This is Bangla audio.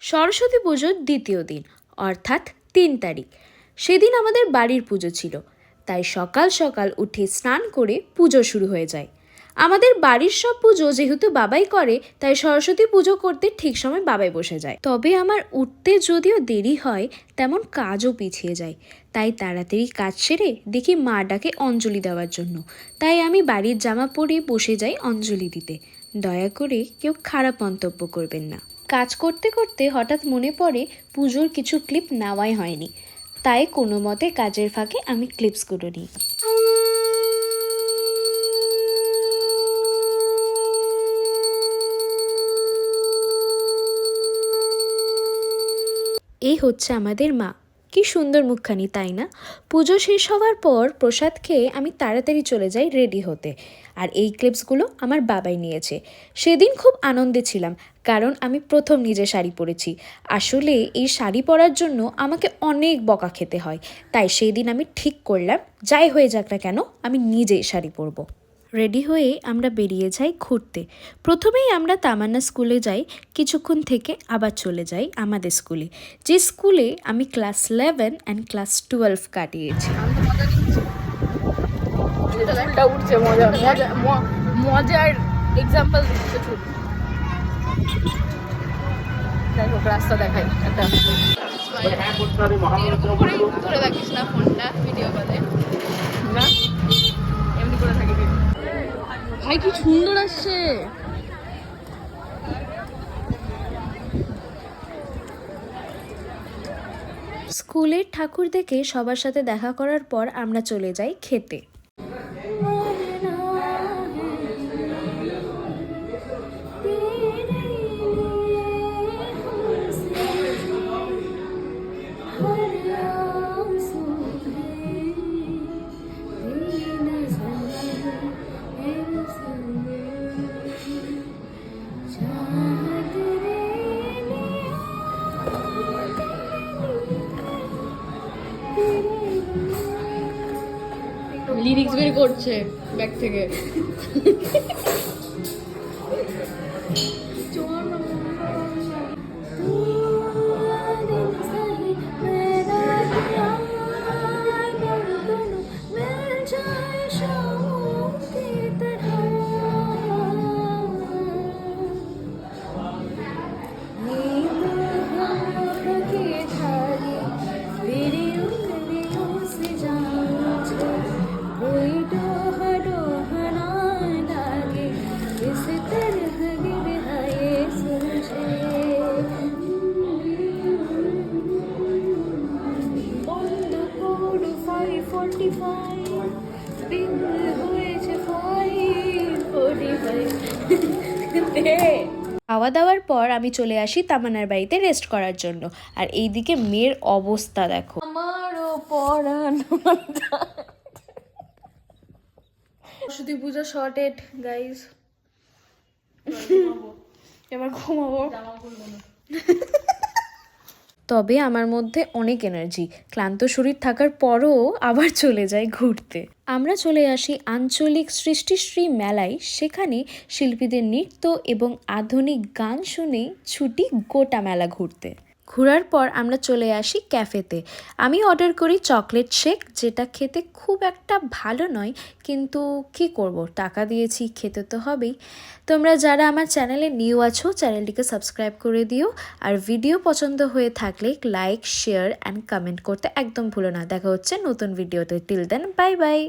সরস্বতী পুজোর দ্বিতীয় দিন অর্থাৎ ৩ তারিখ। সেদিন আমাদের বাড়ির পুজো ছিল, তাই সকাল সকাল উঠে স্নান করে পুজো শুরু হয়ে যায়। আমাদের বাড়ির সব পুজো যেহেতু বাবাই করে, তাই সরস্বতী পুজো করতে ঠিক সময় বাবাই বসে যায়। তবে আমার উঠতে যদিও দেরি হয়, তেমন কাজও পিছিয়ে যায়। তাই তাড়াতাড়ি কাজ সেরে দেখি মা ডাকে অঞ্জলি দেওয়ার জন্য। তাই আমি বাড়ির জামা পরে বসে যাই অঞ্জলি দিতে। দয়া করে কেউ খারাপ মন্তব্য করবেন না। কাজ করতে করতে হঠাৎ মনে পড়ে পুজোর কিছু ক্লিপ নেওয়াই হয়নি, তাই কোনো মতে কাজের ফাঁকে আমি ক্লিপসগুলো নিই। এই হচ্ছে আমাদের মা, কি সুন্দর মুখখানি, তাই না? পুজো শেষ হওয়ার পর প্রসাদ খেয়ে আমি তাড়াতাড়ি চলে যাই রেডি হতে। আর এই ক্লিপসগুলো আমার বাবাই নিয়েছে। সেদিন খুব আনন্দে ছিলাম, কারণ আমি প্রথম নিজে শাড়ি পরেছি। আসলে এই শাড়ি পরার জন্য আমাকে অনেক বকা খেতে হয়, তাই সেই দিন আমি ঠিক করলাম যাই হয়ে যাক না কেন আমি নিজেই শাড়ি পরবো। রেডি হয়ে আমরা বেরিয়ে যাই ঘুরতে। প্রথমেই আমরা তামান্না স্কুলে যাই, কিছুক্ষণ থেকে আবার চলে যাই আমাদের স্কুলে, যে স্কুলে আমি ক্লাস 11 অ্যান্ড ক্লাস 12 কাটিয়েছি। মজার এক্সাম্পল রাস্তা দেখাই একটা ধরে রাখিস না ফোনটা ভিডিও কলে না, এমনি করে থাকি। ভাই কি সুন্দর আসছে। স্কুলের ঠাকুর দেখে সবার সাথে দেখা করার পর আমরা চলে যাই খেতে। লিরিক্স বের করছে ব্যাগ থেকে। খাওয়া দাওয়ার পর আমি চলে আসি তামান্নার বাড়িতে রেস্ট করার জন্য। আর এইদিকে মেয়ের অবস্থা দেখো। আমারও পড়ানো সরস্বতী পূজা শর্টেড গাইস। এবার ঘুমাবো। তবে আমার মধ্যে অনেক এনার্জি, ক্লান্ত শরীর থাকার পরও আবার চলে যাই ঘুরতে। আমরা চলে আসি আঞ্চলিক সৃষ্টিশ্রী মেলায়। সেখানে শিল্পীদের নৃত্য এবং আধুনিক গান শুনে ছুটি গোটা মেলা ঘুরতে। ঘোরার পর আমরা চলে আসি ক্যাফেতে। আমি অর্ডার করি চকলেট শেক, যেটা খেতে খুব একটা ভালো নয়, কিন্তু কি করব, টাকা দিয়েছি, খেতে তো হবেই। তোমরা যারা আমার চ্যানেলে নিউ আছো, চ্যানেলটিকে সাবস্ক্রাইব করে দিও। আর ভিডিও পছন্দ হয়ে থাকলে লাইক, শেয়ার অ্যান্ড কমেন্ট করতে একদম ভুলো না। দেখা হচ্ছে নতুন ভিডিওতে। Till then, bye by.